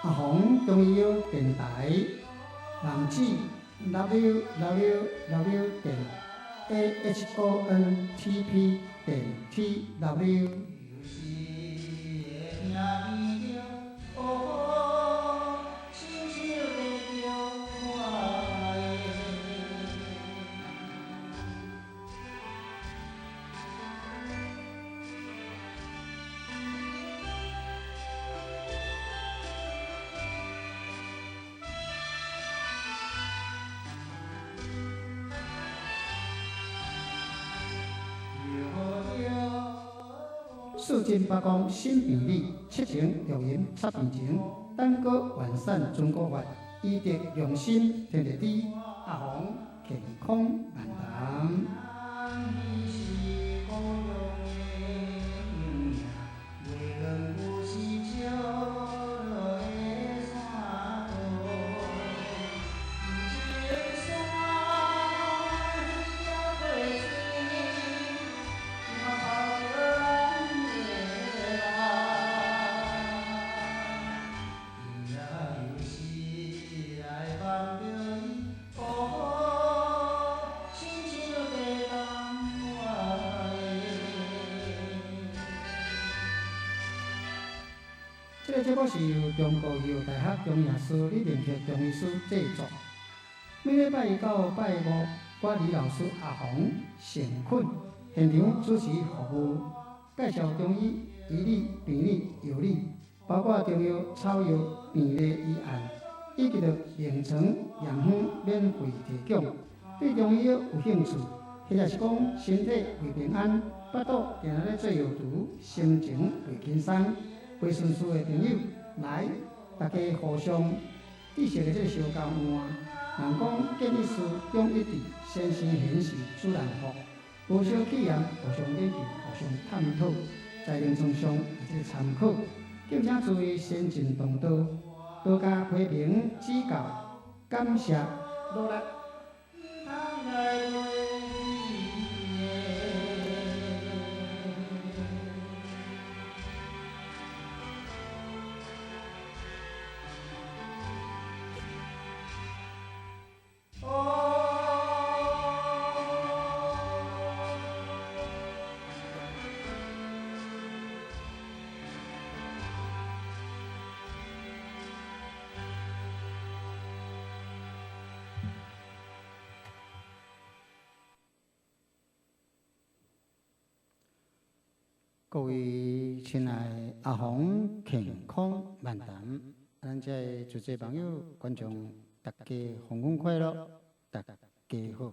阿宏中医药电台网址 www.ahontp.tw。四进八工新比例，七情六淫插病情，单个完善中国法，医德用心天地知，阿宏健康万堂。这个节目是由中国医药大学中医师李连杰中医师制作。每礼拜一到拜五，我李老师阿宏显困现场主持服务，介绍中医医理、病理、药理，包括中药、草药、病例医案，以及着名床、药方免费提供。对中医药有兴趣，或者是讲身体未平安、腹肚定咧做药毒、心情未轻松。未顺遂的朋友，来，大家互相知识的这个相交换。人讲建议师用一致，先生显示主人福，无小气言，互相研究，互相探讨，在临床上有这个参考。敬请注意先进动刀，多加批评指教，感谢努力。各位亲爱的阿宏健康万谈，咱这主持朋友、观众，大家丰丰快乐，大家好。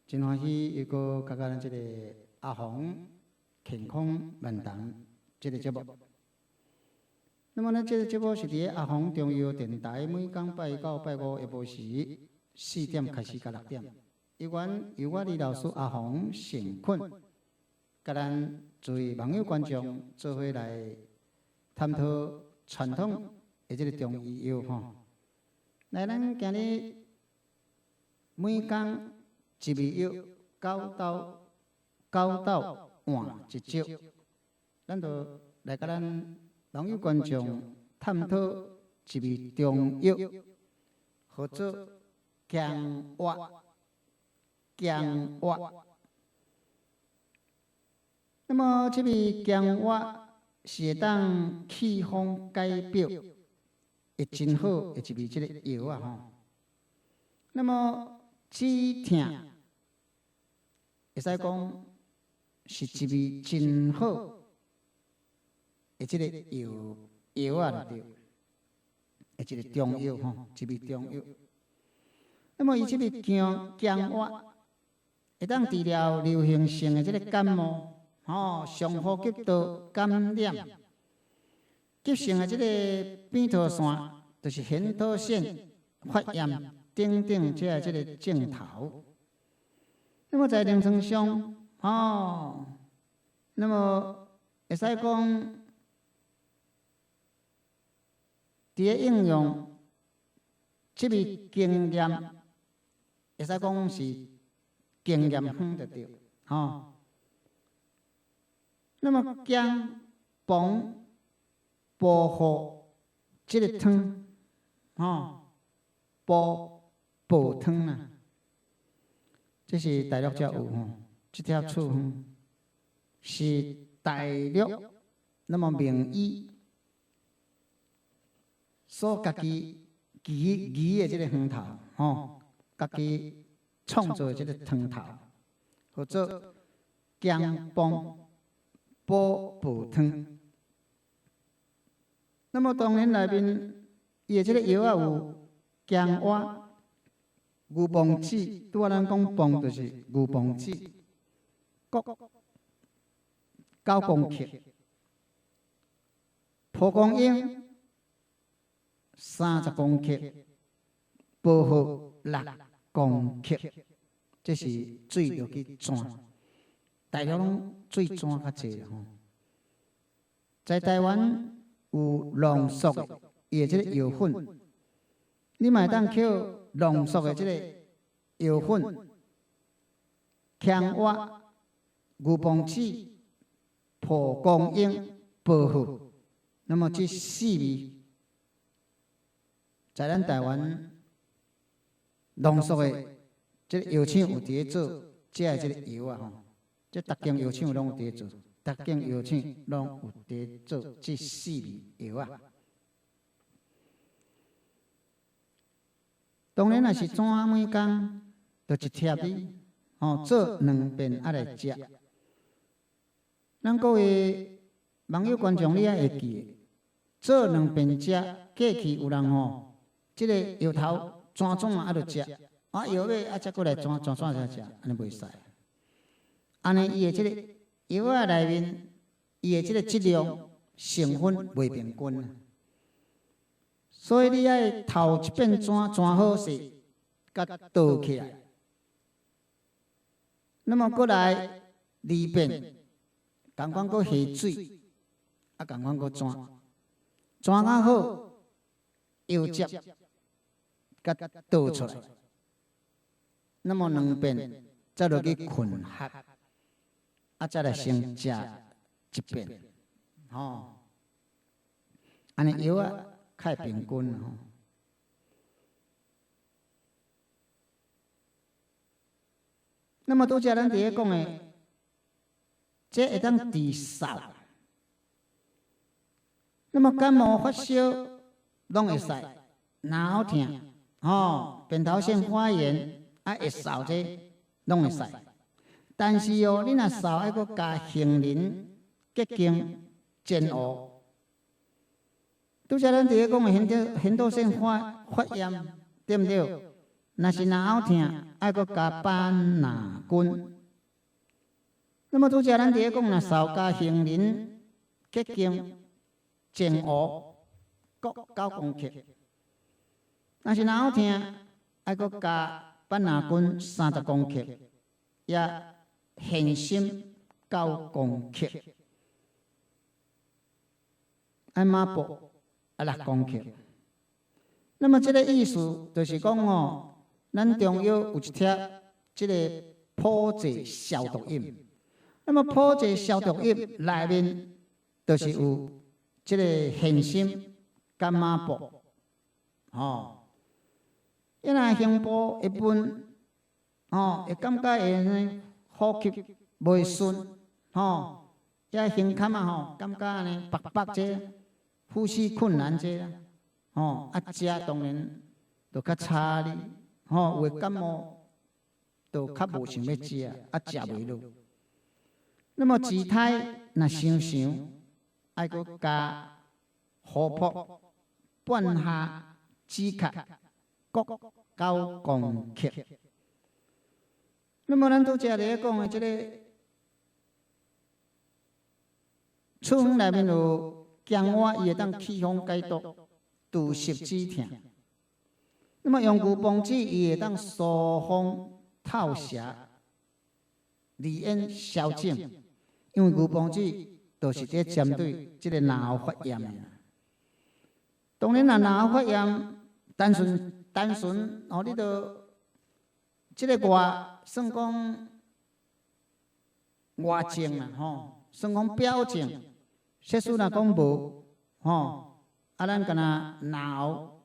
真欢喜又搁甲咱这个阿宏健康万谈这个节目。那么呢，这个节目是伫阿宏中央电台每天拜一到拜五下晡时4点开始到6点，由我李老师阿宏显困。甲咱诸位网友观众做伙来探讨传统的这个中医药吼。来，咱今日每工一味药9道换一招，咱就来甲咱网友观众探讨一味中药，或者姜活。那么，这味姜活是会当气风解表，会真好的一味这个药啊吼。那么止痛，会使讲是一味真好的这个药啊，对，的一个中药吼，一味中药。那么，伊这味姜活会当治疗流行性的这个感冒。上呼吸道感染，急性的这个扁桃腺，就是扁桃腺发炎等等这个症头。那么在临床上，那么会使讲，伫个应用这味经验，会使讲是经验远就对，那么姜、保护即个汤，煲汤啦。这是大陆才有这条处方是大陆那么名医所家己鱼的这个汤头，家己创造的这个汤头，叫做姜帮煲汤。那么当然内面伊的这个药啊有姜蛙。牛蒡子，拄仔咱讲蒡就是牛蒡子，各9公克，蒲公英30公克，薄荷6公克，这是水就去转，大陆拢水转较济吼。在台湾有浓缩的伊的这个药粉。你嘛当捡浓缩的这个药粉、姜蛙、牛蒡子、蒲公英、薄荷，那么这4味，在咱台湾浓缩的这个药厂有伫咧做这个药啊吼，这逐间药厂拢有伫咧做，逐间药厂拢有伫咧做这4味药啊。当然若是怎每工就一贴哩，做2遍啊来食。咱各位网友观众，你也会记，做2遍食，过去有人即个药头转啊就食，药尾才过来转才食，安尼袂使。安尼伊的即个药啊内面，伊的即个质量成分袂平均。所以你爱头1遍转好势，甲倒起来。那么过来2遍，共款搁下水，共款搁转较好，药汁甲倒出来。那么2遍再落去困合，再来先食1遍，安尼药啊。太平均了那么拄则咱伫咧讲的，这会当治嗽。那么感冒发烧拢会使，脑痛、扁桃腺发炎会嗽这拢会使。但是你若嗽爱搁加杏仁、结晶、煎熬。拄则咱伫咧讲的扁桃腺发炎，对毋对？若是脑痛，爱搁加板蓝根。那么拄则咱伫咧讲，若嗽加杏仁、结晶、煎熬，各9公克。若是脑痛，爱搁加板蓝根30公克，也现参9公克，爱马步。6公克，那么这个意思就是讲咱中药有一贴这个普济消毒饮。那么普济消毒饮内面就是有这个现参、干马步，因若胸部一闷，会感觉会呼吸袂顺，也胸坎感觉安尼白这。呼吸困难者啦，食当然就较差哩，有感冒就较无想要食，食袂落。那么治胎若伤，爱搁加荷朴、半夏、止咳，各9公克。那么咱拄则咧讲的这个处方内面有。姜蛙伊会当气风解毒、除湿止痛。那么用牛蒡子伊会当疏风透邪、利咽消肿。因为牛蒡子就是伫针对即个咽喉发炎的。当然啦，咽喉发炎单纯你着即个算讲外症啦，算讲表症。设施若讲无，吼，啊，咱敢若脑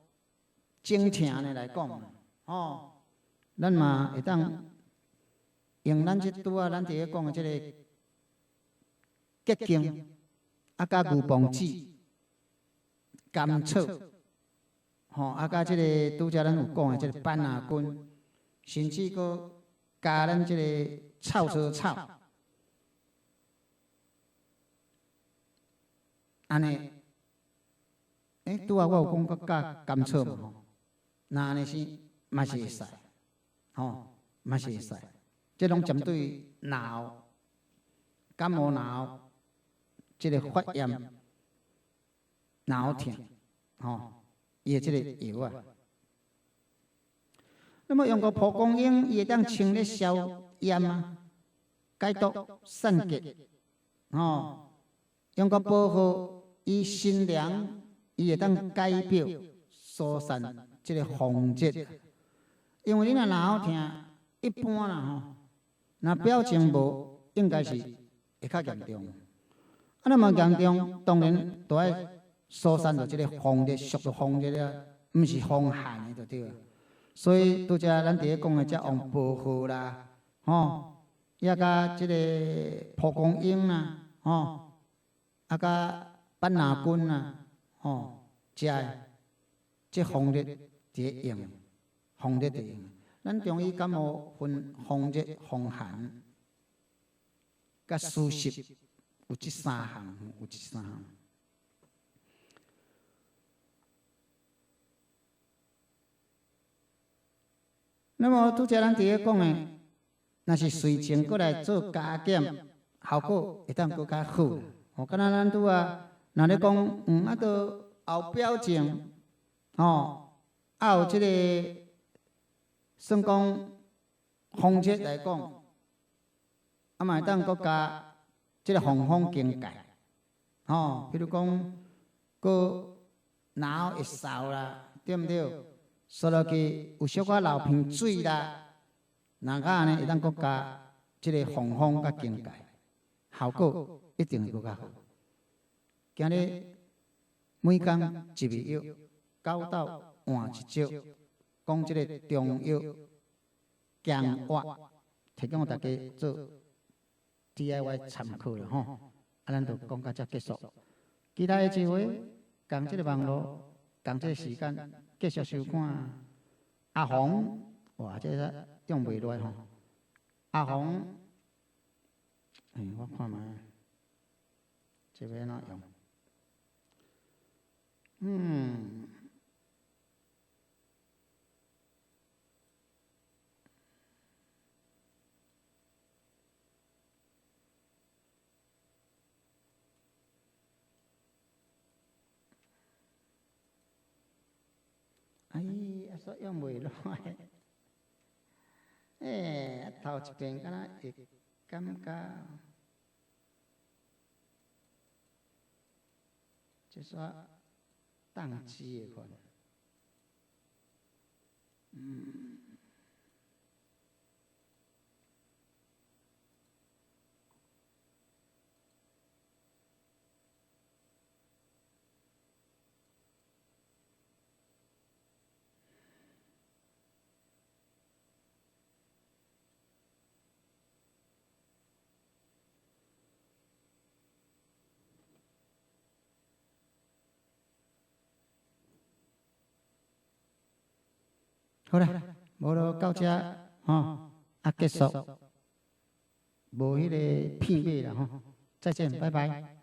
经疼的来讲，吼，咱嘛会当用咱即拄仔咱伫咧讲的即个结经，啊，甲牛蒡子、甘草，吼，啊，甲即个拄则咱有讲的即个板牙根，甚至佫加咱即个臭草草。 安尼，拄仔我有讲佮加甘草嘛吼，那安尼是嘛是会使，吼，嘛是会使。即拢针对脑、感冒脑，即个发炎、脑疼，吼，伊的即个药啊。那么用个蒲公英，伊会当清热消炎啊，解毒散结，吼，用个薄荷。 伊心凉，伊会当解表疏散即个风热。因为你若脑疼，一般啦吼，若表情无，应该是会较严重。啊，那么严重，当然都爱疏散到即个风热，属着风热啊，毋是风寒的就对了。所以拄则咱伫咧讲的，则用薄荷啦，吼，也甲即个蒲公英啦，吼，啊甲。 板牙根啊，吼，食的，即风热伫咧用，风热伫用。咱中医感冒分风热、风寒，甲湿湿，有即三项，有即三项。那么拄则咱伫咧讲的，若是随前过来做加减，效果会当搁较好。哦，敢若咱拄啊。 若咧讲，啊，都后表情，吼，啊有即个，算讲风热来讲，啊嘛会当搁加即个防风境界，吼，比如讲，搁脑会燥啦，对毋对？说落去有小可流鼻水啦，哪个安尼会当搁加即个防风甲境界，效果一定会搁较好。 今日每工一味药，9到换一招，讲即个中药姜活，提供大家做 DIY 参考了吼。啊，咱就讲到这结束。其他的机会，共即个网络，共即个时间，继续收看阿红，哇，这个用袂落吼。阿红，我看卖，这边哪用？ 哎，煞用袂落诶！哎，头一遍敢若会感觉，就煞宕机诶款。好啦，无就到这吼，啊结束，无迄个片尾啦吼，再见，拜拜。